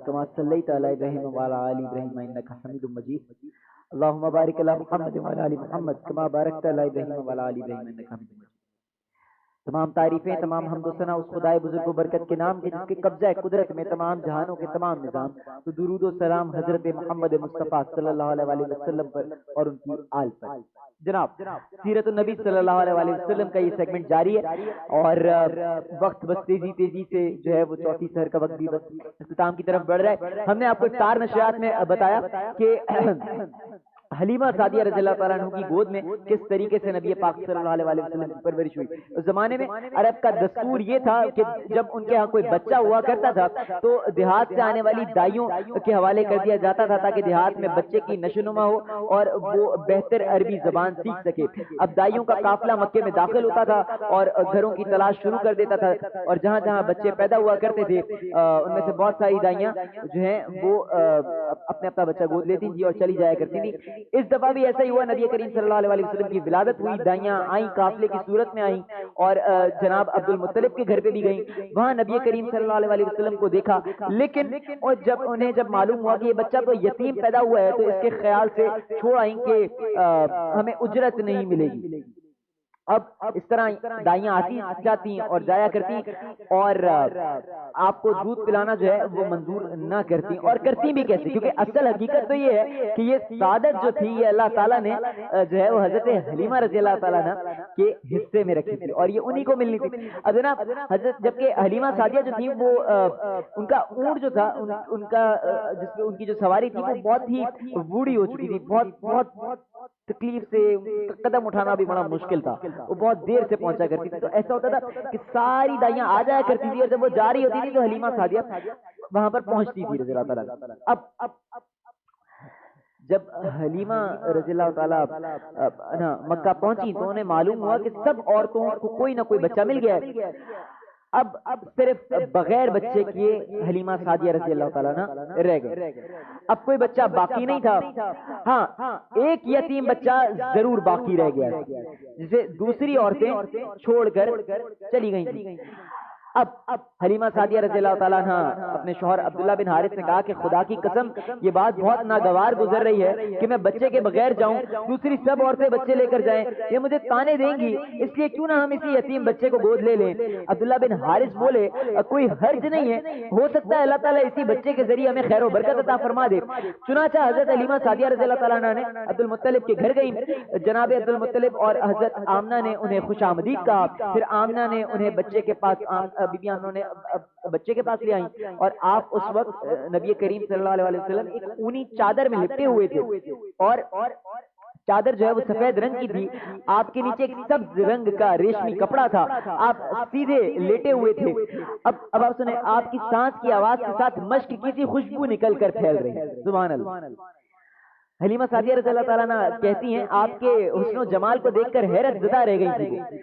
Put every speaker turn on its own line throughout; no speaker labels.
كما صليت على إبراهيم وعلى آل إبراهيم إنك حميد مجيد اللهم بارك على محمد وعلى آل محمد كما باركت على إبراهيم وعلى آل إبراهيم إنك حميد مجيد۔ تمام تعریفیں، تمام حمد و ثنا اس خدائے بزرگ و برکت کے نام کے جس کے قبضہ قدرت میں تمام جہانوں کے تمام نظام، تو درود و سلام حضرت محمد مصطفیٰ صلی اللہ علیہ وآلہ وسلم پر اور ان کی آل پر۔ جناب سیرت النبی صلی اللہ علیہ وآلہ وسلم کا یہ سیگمنٹ جاری ہے اور وقت بس تیزی سے جو ہے وہ چوتھی سحر کا وقت بھی بس اختتام کی طرف بڑھ رہا ہے۔ ہم نے آپ کو چار نشریات میں بتایا کہ حلیمہ سعدیہ رضی اللہ تعالیٰ عنہ کی گود میں کس طریقے سے نبی پاک صلی اللہ علیہ وسلم کی پرورش ہوئی۔ اس زمانے میں عرب کا دستور یہ تھا کہ جب ان کے ہاں کوئی بچہ ہوا کرتا تھا تو دیہات سے آنے والی دائیوں کے حوالے کر دیا جاتا تھا تاکہ دیہات میں بچے کی نشو نما ہو اور وہ بہتر عربی زبان سیکھ سکے۔ اب دائیوں کا قافلہ مکے میں داخل ہوتا تھا اور گھروں کی تلاش شروع کر دیتا تھا اور جہاں جہاں بچے پیدا ہوا کرتے تھے ان میں سے بہت ساری دائیاں جو ہیں وہ اپنا بچہ گود لیتی تھی اور چلی جایا کرتی تھی۔ اس دفعہ بھی ایسا ہی ہوا، نبی کریم صلی اللہ علیہ وسلم کی ولادت ہوئی، دائیاں آئیں، قافلے کی صورت میں آئیں اور جناب عبد المطلب کے گھر پہ بھی گئیں، وہاں نبی کریم صلی اللہ علیہ وسلم کو دیکھا، لیکن اور جب معلوم ہوا کہ یہ بچہ تو یتیم پیدا ہوا ہے تو اس کے خیال سے چھوڑ آئیں کہ ہمیں اجرت نہیں ملے گی۔ اب اس طرح دائیاں آتی جاتی اور جایا کرتی اور آپ کو دودھ پلانا جو ہے وہ منظور نہ کرتی، اور کرتی بھی کیسے، کیونکہ اصل حقیقت تو یہ ہے کہ یہ سعادت جو تھی یہ اللہ تعالیٰ نے جو ہے وہ حضرت حلیمہ رضی اللہ تعالیٰ عنہ کے حصے میں رکھی تھی اور یہ انہی کو ملنی تھی۔ اب جناب حضرت جبکہ حلیمہ سعدیہ جو تھی وہ ان کا اونٹ جو تھا ان کا جس پہ ان کی جو سواری تھی وہ بہت ہی بوڑھی ہو چکی تھی، بہت تکلیف سے قدم اٹھانا بھی بڑا مشکل تھا، وہ بہت دیر سے پہنچا کرتی تھی، تو ایسا ہوتا تھا کہ ساری دائیاں آ جایا کرتی تھی اور جب وہ جا رہی ہوتی تھی تو حلیمہ سعدیہ وہاں پر پہنچتی تھی رضی اللہ تعالیٰ۔ اب جب حلیمہ رضی اللہ تعالیٰ مکہ پہنچی تو انہیں معلوم ہوا کہ سب عورتوں کو کوئی نہ کوئی بچہ مل گیا ہے، اب صرف بغیر بچے کیے حلیمہ سعدیہ رضی اللہ تعالیٰ رہ گئے، اب کوئی بچہ باقی نہیں تھا، ہاں ایک یتیم بچہ ضرور باقی رہ گیا جسے دوسری عورتیں چھوڑ کر چلی گئی تھیں۔ اب حلیمہ سعدیہ رضی اللہ تعالیٰ عنہ اپنے شوہر عبداللہ بن حارث نے کہا کہ خدا کی قسم یہ بات بہت ناگوار گزر رہی ہے کہ میں بچے کے بغیر جاؤں، دوسری سب عورتیں بچے لے کر جائیں، یہ مجھے تانے دیں گی، اس لیے کیوں نہ ہم اسی یتیم بچے کو گود لے لیں۔ عبداللہ بن حارث بولے کوئی حرج نہیں ہے، ہو سکتا ہے اللہ تعالیٰ اسی بچے کے ذریعے ہمیں خیر و برکت عطا فرما دے۔ چنانچہ حضرت حلیمہ سعدیہ رضی اللہ تعالیٰ عنہ نے عبد المطلب کے گھر گئیں، جناب عبد المطلب اور حضرت آمنہ نے انہیں خوش آمدید کہا، پھر آمنہ نے انہیں بچے کے پاس بی آمنہ نے بچے کے پاس لے آئیں اور آپ اس وقت نبی کریم صلی اللہ علیہ وسلم ایک اونی چادر میں لپٹے ہوئے تھے اور چادر جو ہے وہ سفید رنگ کی تھی، آپ کے نیچے ایک سبز رنگ کا ریشمی کپڑا تھا، آپ سیدھے لیٹے ہوئے تھے۔ اب آپ سنیں، آپ کی سانس کی آواز کے ساتھ مشک کی سی خوشبو نکل کر پھیل رہی ہے، سبحان اللہ۔ حلیمہ سعدیہ رضی اللہ تعالیٰ عنہ کہتی ہیں آپ کے حسن و جمال کو دیکھ کر حیرت زدہ رہ گئی تھی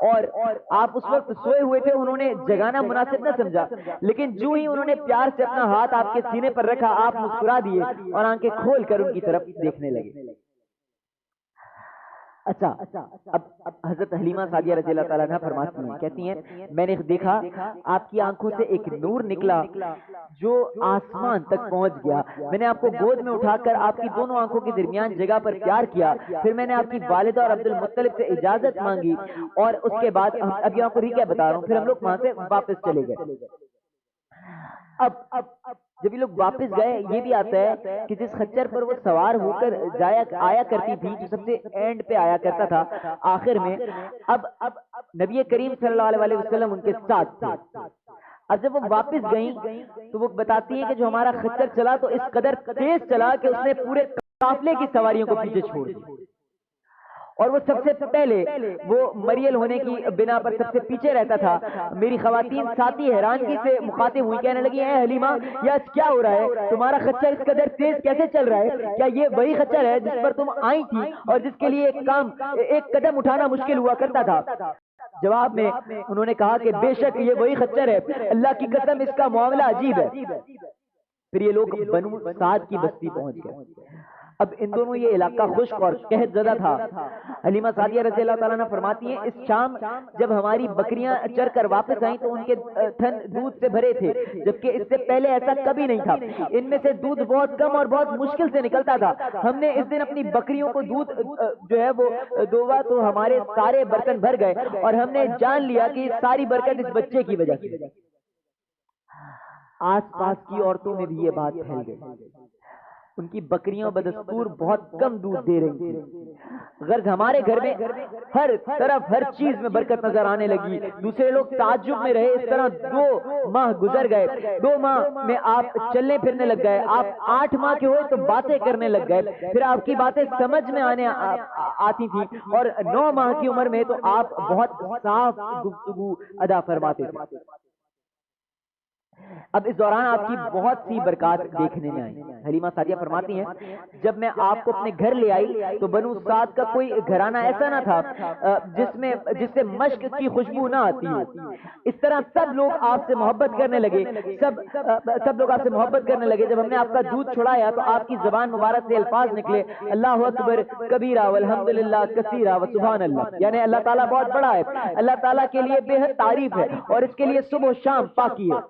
اور آپ اس وقت سوئے ہوئے تھے، انہوں نے جگانا مناسب نہ سمجھا، لیکن جو ہی انہوں نے پیار سے اپنا ہاتھ آپ کے سینے پر رکھا آپ مسکرا دیے اور آنکھیں کھول کر ان کی طرف دیکھنے لگے۔ اچھا اب حضرت حلیمہ سعدیہ رضی اللہ تعالیٰ عنہ فرماتی ہیں، کہتی ہیں میں نے دیکھا آپ کی آنکھوں سے ایک نور نکلا جو آسمان تک پہنچ گیا، میں نے آپ کو گود میں اٹھا کر آپ کی دونوں آنکھوں کے درمیان جگہ پر پیار کیا، پھر میں نے آپ کی والدہ اور عبد المطلب سے اجازت مانگی اور اس کے بعد اب یہ آپ کو ریکیپ بتا رہا ہوں، پھر ہم لوگ وہاں سے واپس چلے گئے۔ اب جب یہ لوگ واپس گئے یہ بھی آتا ہے کہ جس خچر پر وہ سوار ہو کر آیا کرتی تھی، جو سب سے اینڈ پہ آیا کرتا تھا آخر میں، اب نبی کریم صلی اللہ علیہ وسلم ان کے ساتھ تھے۔ اب جب وہ واپس گئیں تو وہ بتاتی ہیں کہ جو ہمارا خچر چلا تو اس قدر تیز چلا کہ اس نے پورے قافلے کی سواریوں کو پیچھے چھوڑ دیا اور وہ سب سے پہلے وہ مریل ہونے کی بنا پر سب سے پیچھے رہتا تھا۔ میری خواتین ساتھی حیرانگی سے مخاطب ہوئی، کہنے لگی اے حلیمہ یہ کیا ہو رہا ہے، تمہارا خچر اس قدر تیز کیسے چل رہا ہے، کیا یہ وہی خچر ہے جس پر تم آئی تھی اور جس کے لیے ایک قدم اٹھانا مشکل ہوا کرتا تھا؟ جواب میں انہوں نے کہا کہ بے شک یہ وہی خچر ہے، اللہ کی قسم اس کا معاملہ عجیب ہے۔ پھر یہ لوگ بنو سعد کی بستی پہنچ گئے۔ اب ان دونوں یہ علاقہ خشک اور قحط زدہ تھا. حلیمہ سعدیہ رضی اللہ تعالیٰ عنہ فرماتی ہیں اس شام جب ہماری بکریاں چر کر واپس آئیں تو ان کے تھن دودھ سے بھرے تھے، جبکہ اس سے پہلے ایسا کبھی نہیں تھا. ان میں سے دودھ بہت کم اور بہت مشکل سے نکلتا تھا. ہم نے اس دن اپنی بکریوں کو دودھ جو ہے وہ دوبا تو ہمارے سارے برتن بھر گئے اور ہم نے جان لیا کہ یہ ساری برکت اس بچے کی وجہ سے. آس پاس کی عورتوں میں بھی یہ بات پھیل گئی. ان کی بکریاں بدستور بہت کم دودھ دے رہی تھی. غرض ہمارے گھر میں ہر طرف ہر چیز میں برکت نظر آنے لگی. دوسرے لوگ تعجب میں رہے. اس طرح 2 ماہ گزر گئے. 2 ماہ میں آپ چلنے پھرنے لگ گئے. آپ 8 ماہ کے ہوئے تو باتیں کرنے لگ گئے. پھر آپ کی باتیں سمجھ میں آتی تھی اور 9 ماہ کی عمر میں تو آپ بہت صاف گفتگو ادا فرماتے تھے. اب اس دوران آپ کی بہت سی برکات دیکھنے میں آئی. حلیمہ سعدیہ فرماتی ہیں جب میں آپ کو اپنے گھر لے آئی تو بنو سعد کا کوئی گھرانہ ایسا نہ تھا جس سے مشک کی خوشبو نہ آتی ہو. اس طرح سب لوگ آپ سے محبت کرنے لگے. سب لوگ آپ سے محبت کرنے لگے. جب ہم نے آپ کا دودھ چھڑایا تو آپ کی زبان مبارک سے الفاظ نکلے اللہ اکبر کبیرہ والحمدللہ کثیرہ وسبحان اللہ، یعنی اللہ تعالیٰ بہت بڑا ہے، اللہ تعالیٰ کے لیے بے حد تعریف ہے اور اس کے لیے صبح و شام پاکی ہے.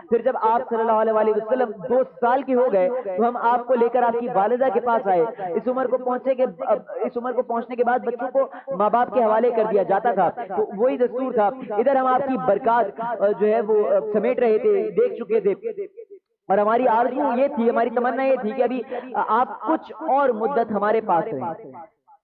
پھر جب آپ صلی اللہ علیہ وسلم 2 سال کے ہو گئے تو ہم آپ کو لے کر آپ کی والدہ کے پاس آئے. اس عمر کو پہنچنے کے بعد بچوں کو ماں باپ کے حوالے کر دیا جاتا تھا. تو وہی دستور تھا. ادھر ہم آپ کی برکات جو ہے وہ سمیٹ رہے تھے، دیکھ چکے تھے اور ہماری آرزو یہ تھی، ہماری تمنا یہ تھی کہ ابھی آپ کچھ اور مدت ہمارے پاس رہیں.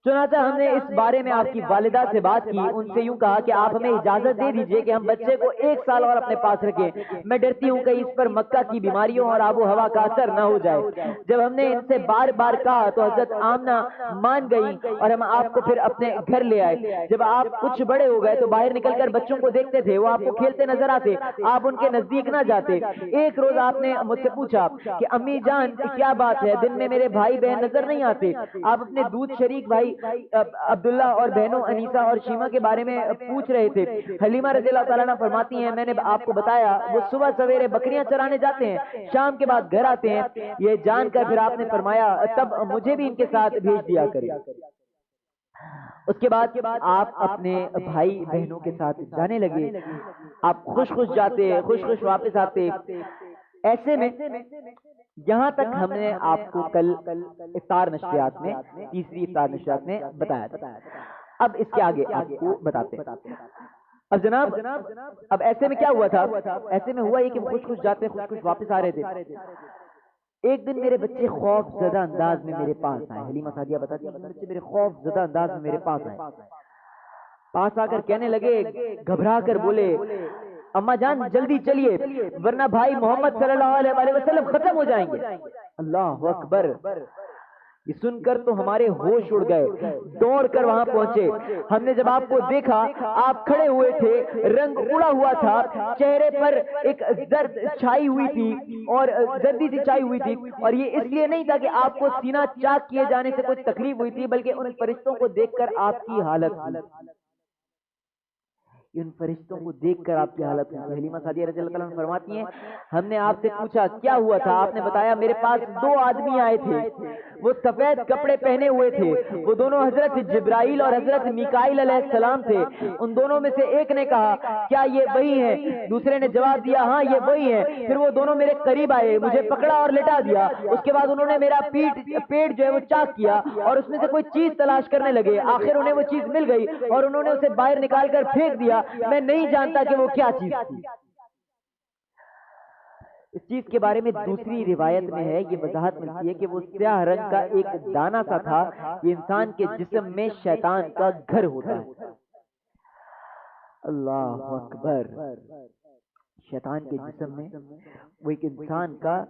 چنانچہ ہم نے اس بارے میں آپ کی والدہ سے بات کی. ان سے یوں کہا کہ آپ ہمیں اجازت دے دیجئے کہ ہم بچے کو 1 سال اور اپنے پاس رکھیں. میں ڈرتی ہوں کہ اس پر مکہ کی بیماریوں اور آب و ہوا کا اثر نہ ہو جائے. جب ہم نے ان سے بار بار کہا تو حضرت آمنہ مان گئی اور ہم آپ کو پھر اپنے گھر لے آئے. جب آپ کچھ بڑے ہو گئے تو باہر نکل کر بچوں کو دیکھتے تھے، وہ آپ کو کھیلتے نظر آتے، آپ ان کے نزدیک نہ جاتے. ایک روز آپ نے مجھ سے پوچھا کہ امی جان کیا بات ہے، دن میں میرے بھائی بہن نظر نہیں آتے. آپ اپنے دودھ شریک بھائی عبداللہ اور بہنوں انیسہ اور شیمہ کے بارے میں پوچھ رہے تھے. حلیمہ رضی اللہ تعالیٰ عنہ فرماتی ہیں میں نے آپ کو بتایا وہ صبح سویرے بکریاں چرانے جاتے ہیں، شام کے بعد گھر آتے ہیں. یہ جان کر پھر آپ نے فرمایا تب مجھے بھی ان کے ساتھ بھیج دیا کرے. اس کے بعد آپ اپنے بھائی بہنوں کے ساتھ جانے لگے. آپ خوش خوش جاتے، خوش خوش واپس آتے. ایسے میں یہاں تک ہم نے آپ کو کل افطار نشریات میں، تیسری افطار نشریات میں بتایا تھا. اب اس کے آگے آپ کو بتاتے ہیں. اب جناب اب ایسے میں کیا ہوا تھا؟ ایسے میں ہوا یہ کہ وہ خوش خوش جاتے، خوش خوش واپس آ رہے تھے. ایک دن میرے بچے خوف زدہ انداز میں میرے پاس آئے. حلیمہ سعدیہ بتاتی ہیں بچے میرے خوف زدہ انداز میں میرے پاس آئے. پاس آ کر کہنے لگے، گھبرا کر بولے اماں جان جلدی چلیے ورنہ بھائی محمد صلی اللہ علیہ وسلم ختم ہو جائیں گے. اللہ اکبر. یہ سن کر تو ہمارے ہوش اڑ گئے. دوڑ کر وہاں پہنچے. ہم نے جب آپ کو دیکھا آپ کھڑے ہوئے تھے، رنگ اڑا ہوا تھا، چہرے پر ایک زرد چھائی ہوئی تھی اور زردی سی چھائی ہوئی تھی. اور یہ اس لیے نہیں تھا کہ آپ کو سینہ چاک کیے جانے سے کوئی تکلیف ہوئی تھی، بلکہ ان فرشتوں کو دیکھ کر آپ کی حالت ان فرشتوں کو دیکھ کر آپ کی حالت ہوئی. حلیمہ سعدیہ رضی اللہ عنہا فرماتی ہیں ہم نے آپ سے پوچھا کیا ہوا تھا. آپ نے بتایا میرے پاس 2 آدمی آئے تھے، وہ سفید کپڑے پہنے ہوئے تھے. وہ دونوں حضرت جبرائیل اور حضرت میکائیل علیہ السلام تھے. ان دونوں میں سے ایک نے کہا کیا یہ وہی ہیں؟ دوسرے نے جواب دیا ہاں یہ وہی ہیں. پھر وہ دونوں میرے قریب آئے، مجھے پکڑا اور لٹا دیا. اس کے بعد انہوں نے میرا پیٹ جو ہے وہ چاک کیا اور اس میں سے کوئی چیز تلاش کرنے لگے. آخر انہیں وہ چیز مل گئی اور انہوں نے اسے باہر نکال کر پھینک دیا. میں نہیں جانتا کہ وہ کیا چیز تھی. اس چیز کے بارے میں دوسری روایت میں ہے، یہ وضاحت ملتی ہے کہ وہ سیاہ رنگ کا ایک دانہ سا تھا. یہ انسان کے جسم میں شیطان کا گھر ہوتا ہے. اللہ اکبر. شیطان کے جسم میں وہ ایک انسان کا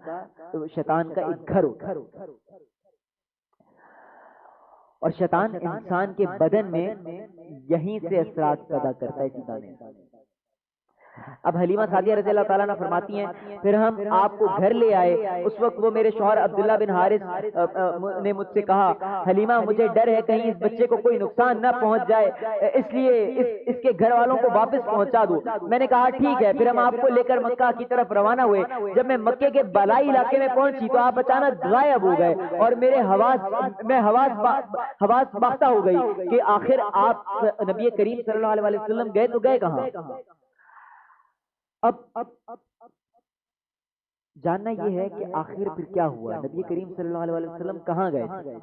شیطان کا ایک گھر ہوتا ہے اور شیطان انسان کے بدن میں یہیں سے اثرات پیدا کرتا ہے. اب حلیمہ سعدیہ رضی اللہ تعالیٰ عنہ فرماتی ہیں پھر ہم آپ کو گھر لے آئے، اس وقت وہ میرے شوہر عبداللہ بن حارث نے مجھ سے کہا حلیمہ مجھے ڈر ہے کہیں اس بچے کو کوئی نقصان نہ پہنچ جائے، اس لیے اس کے گھر والوں کو واپس پہنچا دو۔ میں نے کہا ٹھیک ہے، پھر ہم آپ کو لے کر مکہ کی طرف روانہ ہوئے۔ جب میں مکے کے بالائی علاقے میں پہنچی تو آپ اچانک غائب ہو گئے اور میرے حواس باختہ ہو گئی کہ آخر آپ نبی کریم صلی اللہ علیہ وسلم گئے تو گئے کہاں؟ اب جاننا یہ ہے کہ آخر پھر کیا ہوا، نبی کریم صلی اللہ علیہ وسلم کہاں گئے تھے؟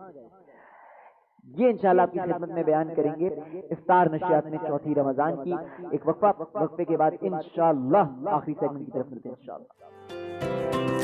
یہ انشاءاللہ آپ کی خدمت میں بیان کریں گے افطار نشریات میں چوتھی رمضان کی ایک وقفے کے بعد انشاءاللہ آخری سیگمنٹ کی طرف چلتے ہیں انشاءاللہ۔